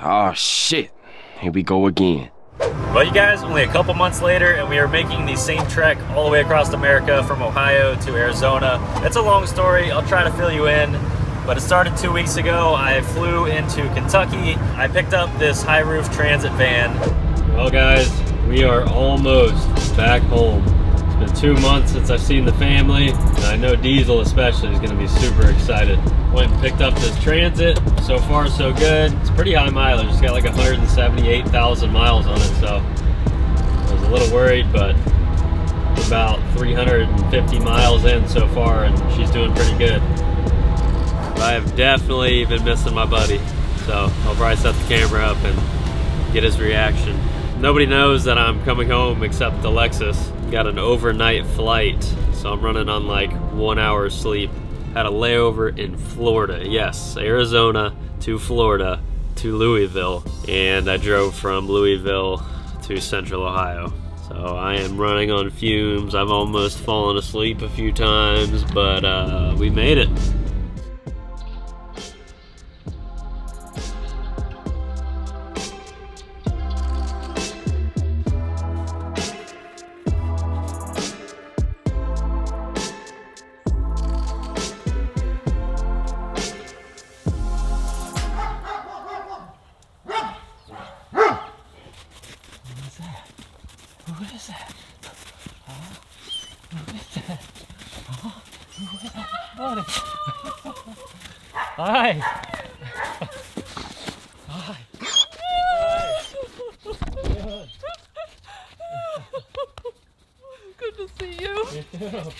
Oh shit, here we go again. Well, you guys, only a couple months later, and we are making the same trek all the way across America from Ohio to Arizona. It's a long story, I'll try to fill you in, but it started 2 weeks ago. I flew into Kentucky. I picked up this high roof transit van. Well guys, we are almost back home. It's been 2 months since I've seen the family, and I know Diesel especially is gonna be super excited. Went and picked up this transit. So far so good. It's pretty high mileage. It's got like 178,000 miles on it, so I was a little worried, but about 350 miles in so far, and she's doing pretty good. I have definitely been missing my buddy, so I'll probably set the camera up and get his reaction. Nobody knows that I'm coming home except Alexis. Got an overnight flight, so I'm running on like 1 hour sleep. Had a layover in Florida. Yes, Arizona to Florida to Louisville, and I drove from Louisville to Central Ohio. So I am running on fumes. I've almost fallen asleep a few times, but we made it. Who is that? Who is that? Who is that? Buddy. Hi. Hi. Good to see you. You too.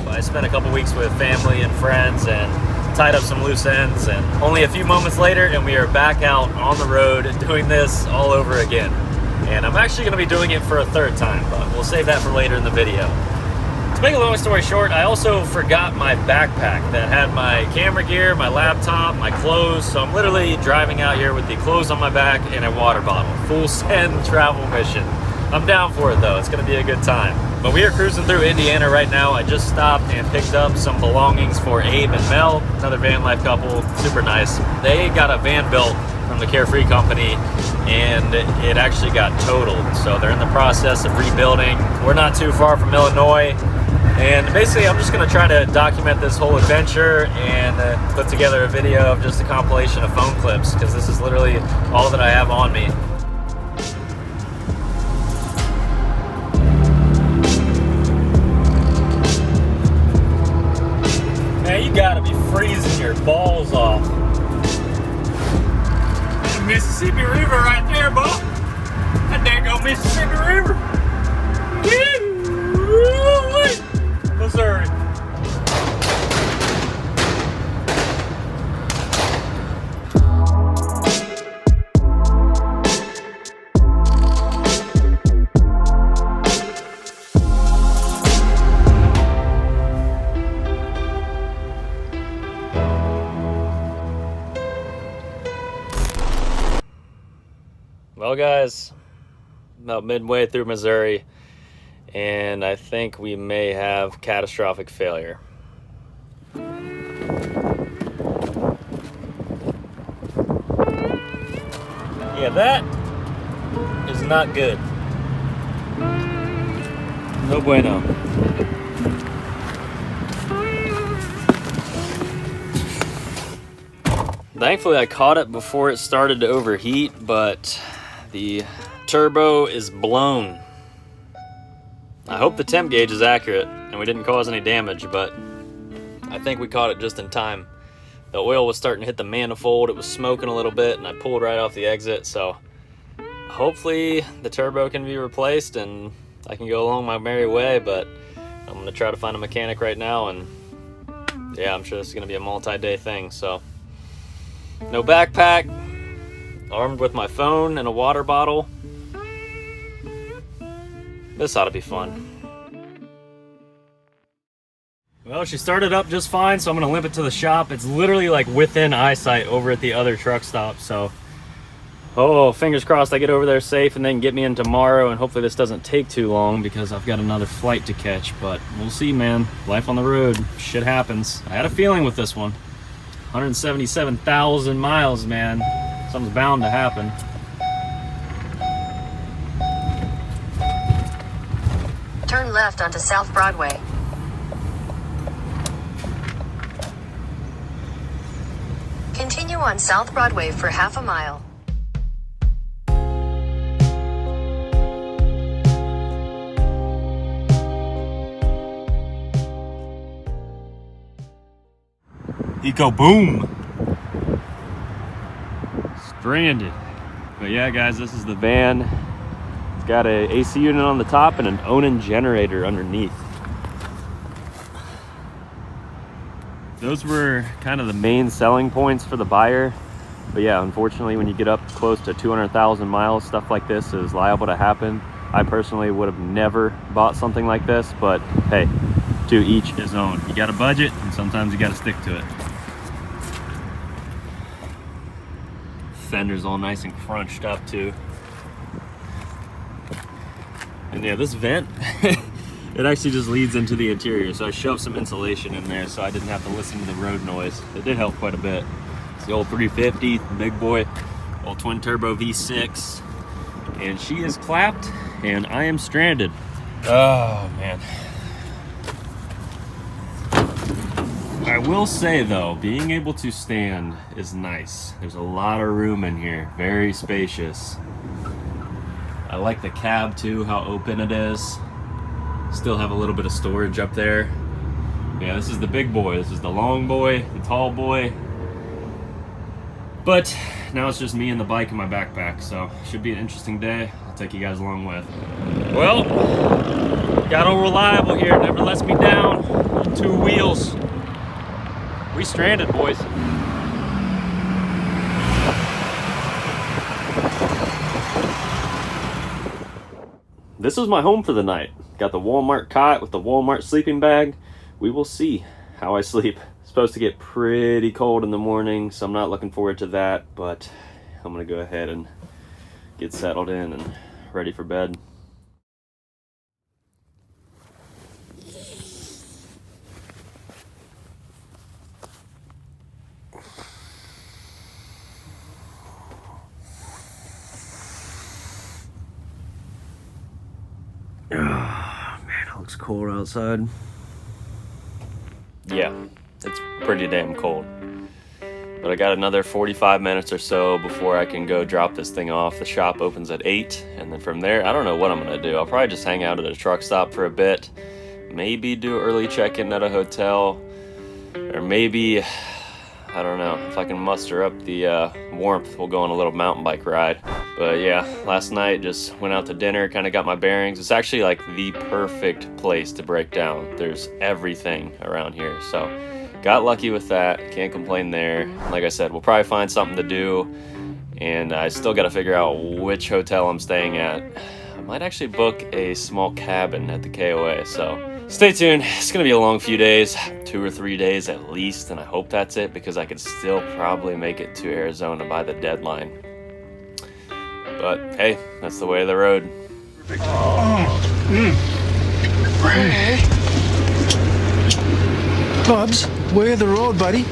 I spent a couple weeks with family and friends and tied up some loose ends, and only a few moments later and we are back out on the road doing this all over again. And I'm actually going to be doing it for a third time, but we'll save that for later in the video. To make a long story short, I also forgot my backpack that had my camera gear, my laptop, my clothes, so I'm literally driving out here with the clothes on my back and a water bottle. Full send travel mission. I'm down for it though, it's gonna be a good time. But we are cruising through Indiana right now. I just stopped and picked up some belongings for Abe and Mel, another van life couple, super nice. They got a van built from the Carefree company and it actually got totaled. So they're in the process of rebuilding. We're not too far from Illinois. And basically I'm just gonna try to document this whole adventure and put together a video of just a compilation of phone clips, because this is literally all that I have on me. Man, you gotta be freezing your balls off. Mississippi River right there, boy. That dang go Mississippi River. Missouri. Well guys, about midway through Missouri, and I think we may have catastrophic failure. Yeah, that is not good. No bueno. Thankfully I caught it before it started to overheat, but the turbo is blown. I hope the temp gauge is accurate and we didn't cause any damage, but I think we caught it just in time. The oil was starting to hit the manifold, it was smoking a little bit, and I pulled right off the exit, so hopefully the turbo can be replaced and I can go along my merry way, but I'm gonna try to find a mechanic right now, and yeah, I'm sure this is gonna be a multi-day thing. So no backpack, armed with my phone and a water bottle. This ought to be fun. Well, she started up just fine, so I'm gonna limp it to the shop. It's literally like within eyesight over at the other truck stop, so Oh, fingers crossed I get over there safe and they can get me in tomorrow, and hopefully this doesn't take too long because I've got another flight to catch, but we'll see, man. Life on the road, shit happens. I had a feeling with this one. 177,000 miles, man. Something's bound to happen. Turn left onto South Broadway. Continue on South Broadway for half a mile. Eco boom! Stranded. But yeah, guys, this is the van. It's got a AC unit on the top and an Onan generator underneath. Those were kind of the main selling points for the buyer. But yeah, unfortunately, when you get up close to 200,000 miles, stuff like this is liable to happen. I personally would have never bought something like this, but hey, to each his own. You got a budget, and sometimes you got to stick to it. Fender's all nice and crunched up too. And yeah, this vent, it actually just leads into the interior. So I shoved some insulation in there so I didn't have to listen to the road noise. It did help quite a bit. It's the old 350, big boy, old twin turbo V6. And she is clapped and I am stranded. Oh man. I will say though, being able to stand is nice. There's a lot of room in here, very spacious. I like the cab too, how open it is. Still have a little bit of storage up there. Yeah, this is the big boy. This is the long boy, the tall boy. But now it's just me and the bike and my backpack, so should be an interesting day. I'll take you guys along with. Well, got all reliable here, never lets me down. 2 wheels. We stranded, boys. This is my home for the night. Got the Walmart cot with the Walmart sleeping bag. We will see how I sleep. It's supposed to get pretty cold in the morning, so I'm not looking forward to that, but I'm gonna go ahead and get settled in and ready for bed. Oh, man, it looks cold outside. Yeah, it's pretty damn cold. But I got another 45 minutes or so before I can go drop this thing off. The shop opens at 8, and then from there, I don't know what I'm gonna do. I'll probably just hang out at a truck stop for a bit. Maybe do early check-in at a hotel. Or maybe, I don't know, if I can muster up the warmth, we'll go on a little mountain bike ride. But yeah, last night just went out to dinner, kind of got my bearings. It's actually like the perfect place to break down. There's everything around here, so got lucky with that. Can't complain there. Like I said, we'll probably find something to do, and I still got to figure out which hotel I'm staying at. I might actually book a small cabin at the KOA, so stay tuned. It's gonna be a long few days, 2 or 3 days at least, and I hope that's it because I could still probably make it to Arizona by the deadline. But hey, that's the way of the road. Ray. Bubs, way of the road, buddy.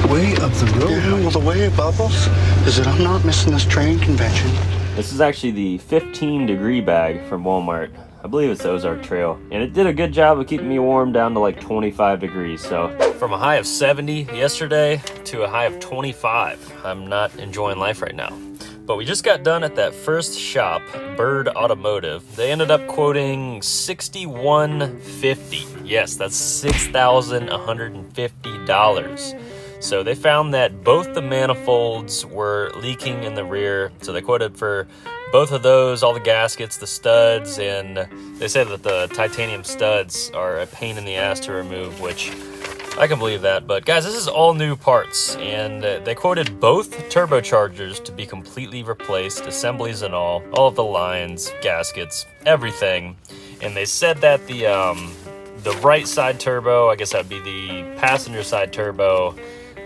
Way of the road? Yeah, well, the way of Bubbles is that I'm not missing this train convention. This is actually the 15-degree bag from Walmart. I believe it's Ozark Trail. And it did a good job of keeping me warm down to like 25 degrees, so. From a high of 70 yesterday to a high of 25. I'm not enjoying life right now. But we just got done at that first shop, Bird Automotive. They ended up quoting $61.50. Yes, that's $6,150. So they found that both the manifolds were leaking in the rear. So they quoted for both of those, all the gaskets, the studs, and they said that the titanium studs are a pain in the ass to remove, which I can believe that. But guys, this is all new parts, and they quoted both turbochargers to be completely replaced, assemblies and all of the lines, gaskets, everything. And they said that the right side turbo, I guess that would be the passenger side turbo,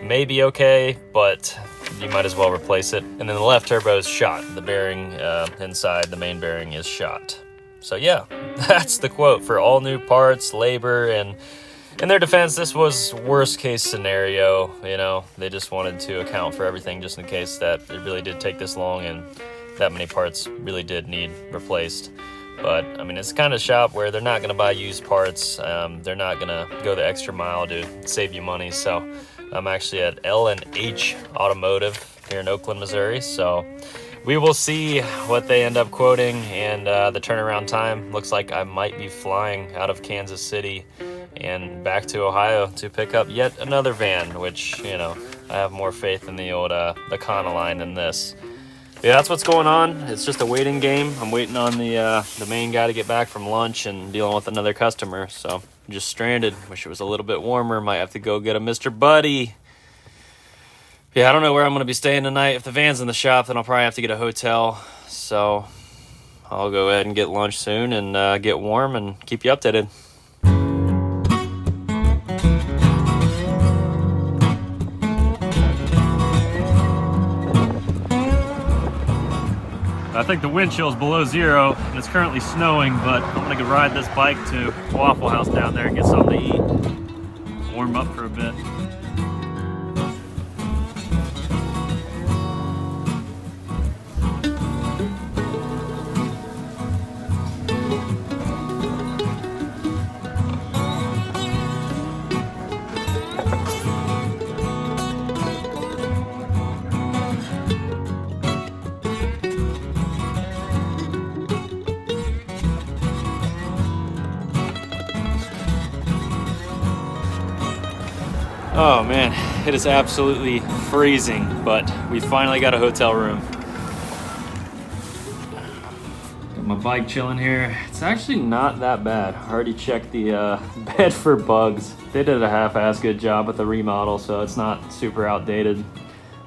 may be okay, but you might as well replace it. And then the left turbo is shot. The bearing inside the main bearing is shot. So yeah, that's the quote for all new parts, labor, and in their defense, this was worst case scenario. You know, they just wanted to account for everything just in case that it really did take this long and that many parts really did need replaced. But I mean, it's the kind of shop where they're not gonna buy used parts. They're not gonna go the extra mile to save you money. So I'm actually at L&H Automotive here in Oakland, Missouri. So we will see what they end up quoting, and the turnaround time looks like I might be flying out of Kansas City and back to Ohio to pick up yet another van, which, you know, I have more faith in the old Econoline than this. Yeah, that's what's going on. It's just a waiting game. I'm waiting on the main guy to get back from lunch and dealing with another customer. So I'm just stranded. Wish it was a little bit warmer. Might have to go get a Mr. Buddy. Yeah, I don't know where I'm going to be staying tonight. If the van's in the shop, then I'll probably have to get a hotel. So I'll go ahead and get lunch soon and get warm and keep you updated. I think the wind chill is below 0 and it's currently snowing, but I'm gonna go ride this bike to Waffle House down there and get something to eat. Warm up for a bit. Oh man, it is absolutely freezing, but we finally got a hotel room. Got my bike chilling here. It's actually not that bad. I already checked the bed for bugs. They did a half-ass good job with the remodel, so it's not super outdated.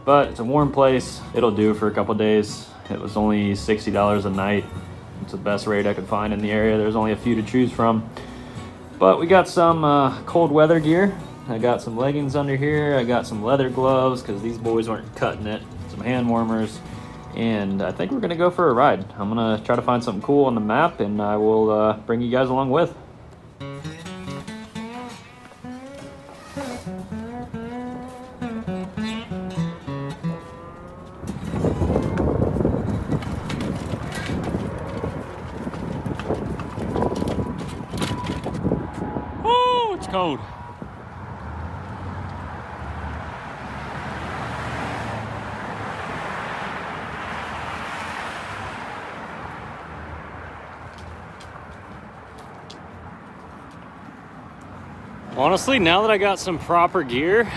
But it's a warm place. It'll do for a couple days. It was only $60 a night. It's the best rate I could find in the area. There's only a few to choose from. But we got some cold weather gear. I got some leggings under here. I got some leather gloves because these boys weren't cutting it. Some hand warmers. And I think we're going to go for a ride. I'm going to try to find something cool on the map, and I will bring you guys along with. Oh, it's cold. Honestly, now that I got some proper gear,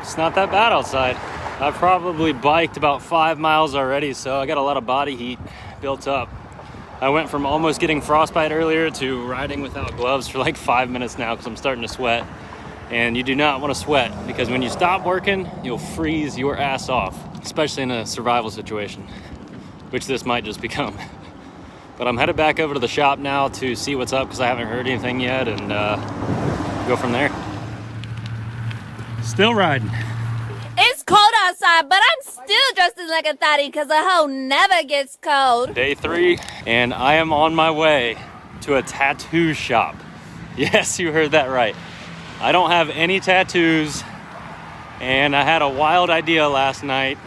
it's not that bad outside. I've probably biked about 5 miles already, so I got a lot of body heat built up. I went from almost getting frostbite earlier to riding without gloves for like 5 minutes now because I'm starting to sweat. And you do not want to sweat because when you stop working, you'll freeze your ass off, especially in a survival situation, which this might just become. But I'm headed back over to the shop now to see what's up because I haven't heard anything yet, and go from there. Still riding. It's cold outside, but I'm still dressed like a thotty because a hoe never gets cold. Day 3, and I am on my way to a tattoo shop. Yes, you heard that right. I don't have any tattoos, and I had a wild idea last night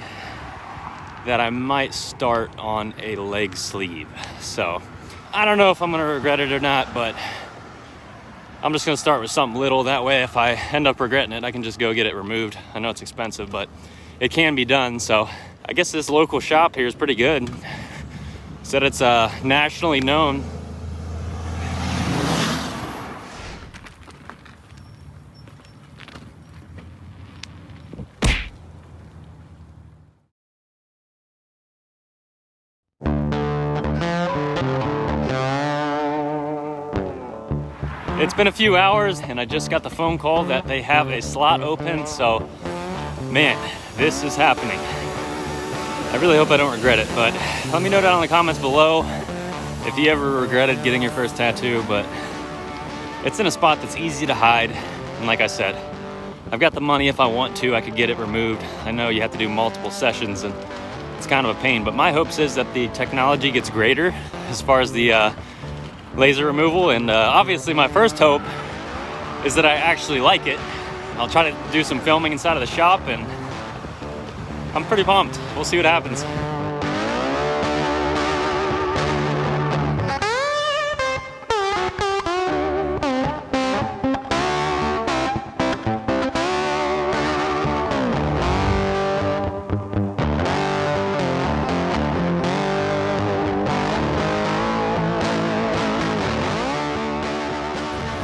that I might start on a leg sleeve. So I don't know if I'm gonna regret it or not, but I'm just gonna start with something little. That way, if I end up regretting it, I can just go get it removed. I know it's expensive, but it can be done. So I guess this local shop here is pretty good. Said it's nationally known. It's been a few hours and I just got the phone call that they have a slot open, so man, this is happening. I really hope I don't regret it, but let me know down in the comments below if you ever regretted getting your first tattoo. But it's in a spot that's easy to hide, and like I said, I've got the money. If I want to, I could get it removed. I know you have to do multiple sessions and it's kind of a pain, but my hopes is that the technology gets greater as far as the laser removal, and obviously my first hope is that I actually like it. I'll try to do some filming inside of the shop, and I'm pretty pumped. We'll see what happens.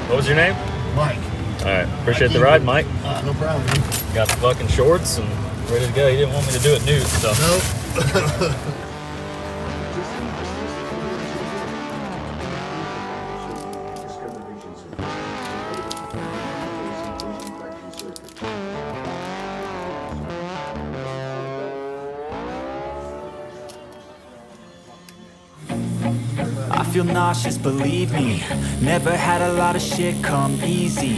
What was your name? Mike. All right, appreciate the ride, Mike. No problem. Got the fucking shorts and ready to go. You didn't want me to do it nude, so. Nope. I feel nauseous, believe me. Never had a lot of shit come easy.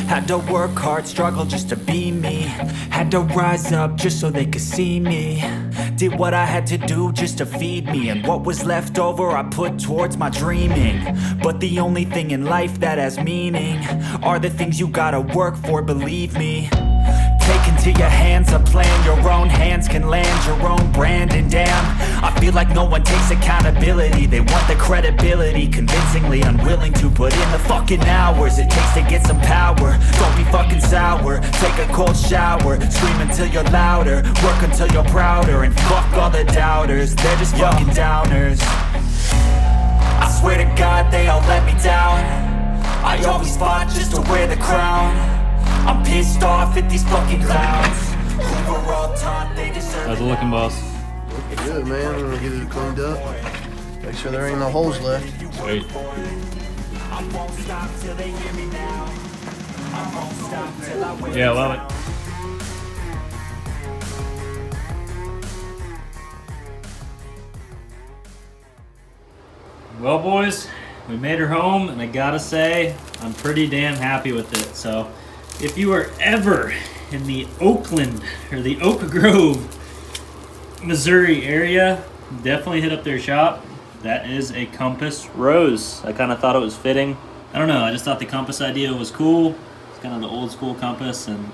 Had to work hard, struggle just to be me. Had to rise up just so they could see me. Did what I had to do just to feed me, and what was left over I put towards my dreaming. But the only thing in life that has meaning are the things you gotta work for, believe me. Take into your hands a plan, your own hands can land your own brand. And damn, I feel like no one takes accountability. They want the credibility, convincingly unwilling to put in the fucking hours it takes to get some power. Don't be fucking sour, take a cold shower. Scream until you're louder, work until you're prouder. And fuck all the doubters, they're just fucking downers. I swear to God they all let me down. I always fought just to wear the crown. I'm pissed off at these fucking clowns who were all taught they deserve. How's it looking, boss? Looking good, man. I'm gonna get it cleaned up. Make sure there ain't no holes left. Wait. I won't stop till they hear me now. I won't stop till I win. Yeah, love it. Well, boys, we made her home, and I gotta say, I'm pretty damn happy with it. So, if you are ever in the Oakland or the Oak Grove, Missouri area, definitely hit up their shop. That is a compass rose. I kind of thought it was fitting. I don't know, I just thought the compass idea was cool. It's kind of the old school compass, and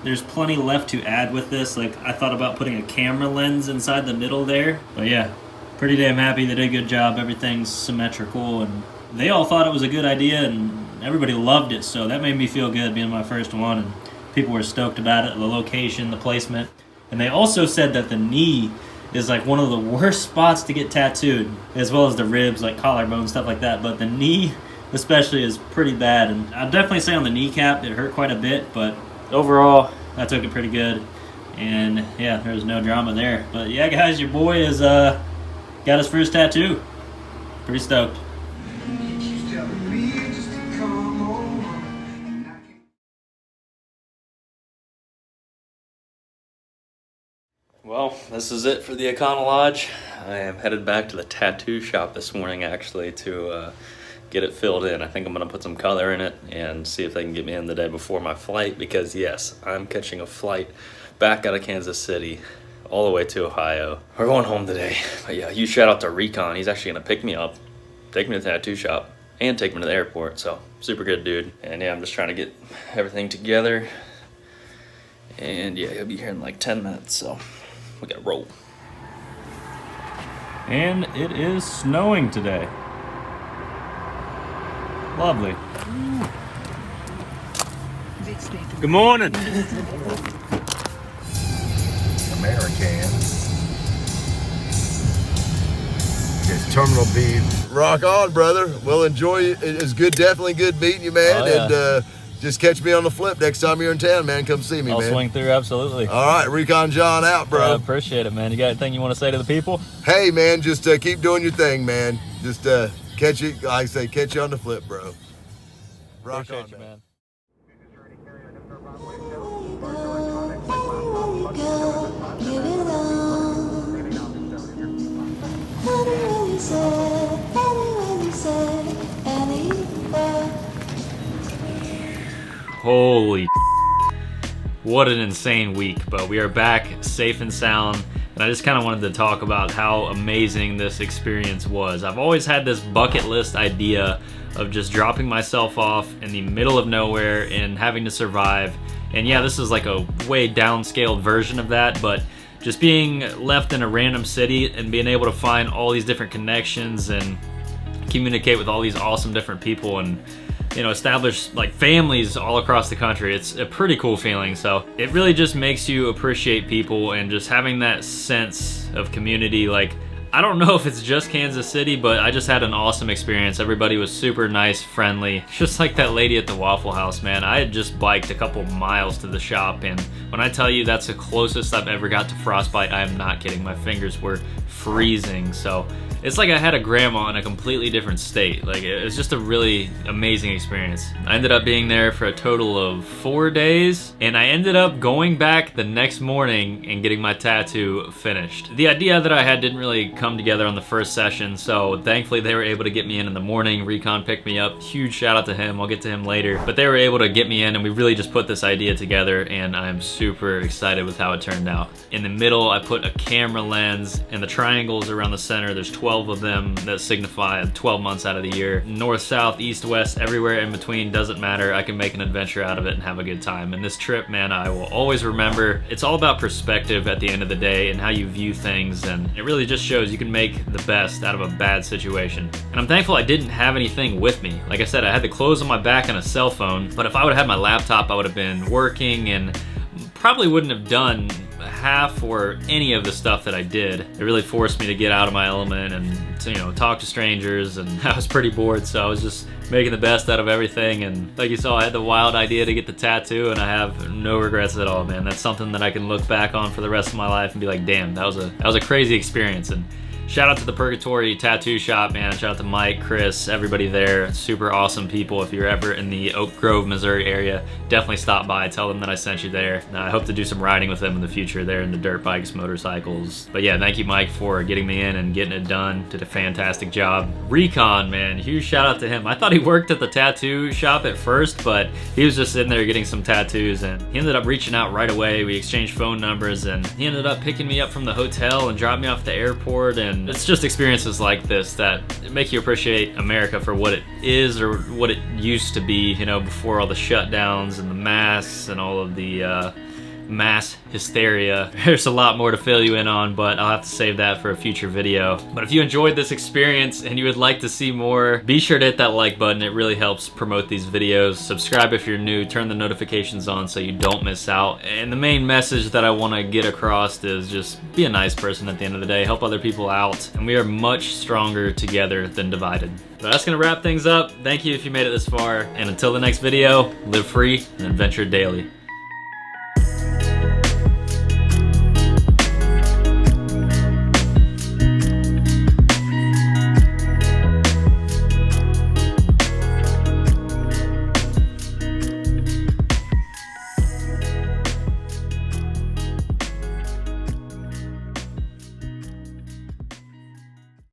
there's plenty left to add with this. Like, I thought about putting a camera lens inside the middle there, but yeah, pretty damn happy. They did a good job. Everything's symmetrical, and they all thought it was a good idea, and everybody loved it, so that made me feel good being my first one, and people were stoked about it, the location, the placement. And they also said that the knee is like one of the worst spots to get tattooed, as well as the ribs, like collarbone, stuff like that, but the knee especially is pretty bad. And I'd definitely say on the kneecap it hurt quite a bit, but overall I took it pretty good, and yeah, there was no drama there. But yeah, guys, your boy is got his first tattoo. Pretty stoked. Well, this is it for the Econo Lodge. I am headed back to the tattoo shop this morning, actually, to get it filled in. I think I'm going to put some color in it and see if they can get me in the day before my flight, because yes, I'm catching a flight back out of Kansas City all the way to Ohio. We're going home today. But yeah, huge shout out to Recon. He's actually going to pick me up, take me to the tattoo shop, and take me to the airport. So, super good dude. And yeah, I'm just trying to get everything together. And yeah, he'll be here in like 10 minutes, so we gotta roll. And it is snowing today. Lovely. Good morning. American. It's Terminal B. Rock on, brother. Well, enjoy it. It's good, definitely good meeting you, man. Oh, yeah. And just catch me on the flip next time you're in town, man. Come see me, I'll man. swing through, absolutely. All right, Recon John out, bro. I appreciate it, man. You got anything you want to say to the people? Hey, man, just keep doing your thing, man. Just catch you, like I say, catch you on the flip, bro. Rock Appreciate on, you, man. Holy what an insane week. But we are back safe and sound, and I just kind of wanted to talk about how amazing this experience was. I've always had this bucket list idea of just dropping myself off in the middle of nowhere and having to survive. And yeah, this is like a way downscaled version of that, but just being left in a random city and being able to find all these different connections and communicate with all these awesome different people and, you know, establish like families all across the country. It's a pretty cool feeling. So it really just makes you appreciate people and just having that sense of community. Like, I don't know if it's just Kansas City, but I just had an awesome experience. Everybody was super nice, friendly. Just like that lady at the Waffle House, man. I had just biked a couple miles to the shop, and when I tell you that's the closest I've ever got to frostbite, I am not kidding. My fingers were freezing. So it's like I had a grandma in a completely different state. Like, it was just a really amazing experience. I ended up being there for a total of 4 days, and I ended up going back the next morning and getting my tattoo finished. The idea that I had didn't really come together on the first session, so thankfully they were able to get me in the morning. Recon picked me up. Huge shout out to him. I'll get to him later. But they were able to get me in, and we really just put this idea together, and I'm super excited with how it turned out. In the middle, I put a camera lens, and the triangles around the center, there's 12 of them that signify 12 months out of the year. North, south, east, west, everywhere in between, doesn't matter. I can make an adventure out of it and have a good time. And this trip, man, I will always remember. It's all about perspective at the end of the day and how you view things, and it really just shows you can make the best out of a bad situation. And I'm thankful I didn't have anything with me. Like I said, I had the clothes on my back and a cell phone, but if I would have had my laptop, I would have been working and probably wouldn't have done half or any of the stuff that I did. It really forced me to get out of my element and to, you know, talk to strangers, and I was pretty bored, so I was just making the best out of everything. And like you saw, I had the wild idea to get the tattoo, and I have no regrets at all, man. That's something that I can look back on for the rest of my life and be like, damn, that was a crazy experience. And shout out to the Purgatory Tattoo Shop, man. Shout out to Mike, Chris, everybody there. Super awesome people. If you're ever in the Oak Grove, Missouri area, definitely stop by. Tell them that I sent you there. I hope to do some riding with them in the future there in the dirt bikes, motorcycles. But yeah, thank you, Mike, for getting me in and getting it done. Did a fantastic job. Recon, man, huge shout out to him. I thought he worked at the tattoo shop at first, but he was just sitting there getting some tattoos, and he ended up reaching out right away. We exchanged phone numbers, and he ended up picking me up from the hotel and dropped me off at the airport. And it's just experiences like this that make you appreciate America for what it is, or what it used to be, you know, before all the shutdowns and the masks and all of the mass hysteria. There's a lot more to fill you in on, but I'll have to save that for a future video. But if you enjoyed this experience and you would like to see more, be sure to hit that like button. It really helps promote these videos. Subscribe if you're new, turn the notifications on so you don't miss out. And the main message that I want to get across is just be a nice person at the end of the day, help other people out, and we are much stronger together than divided. But that's gonna wrap things up. Thank you if you made it this far, and until the next video, live free and adventure daily.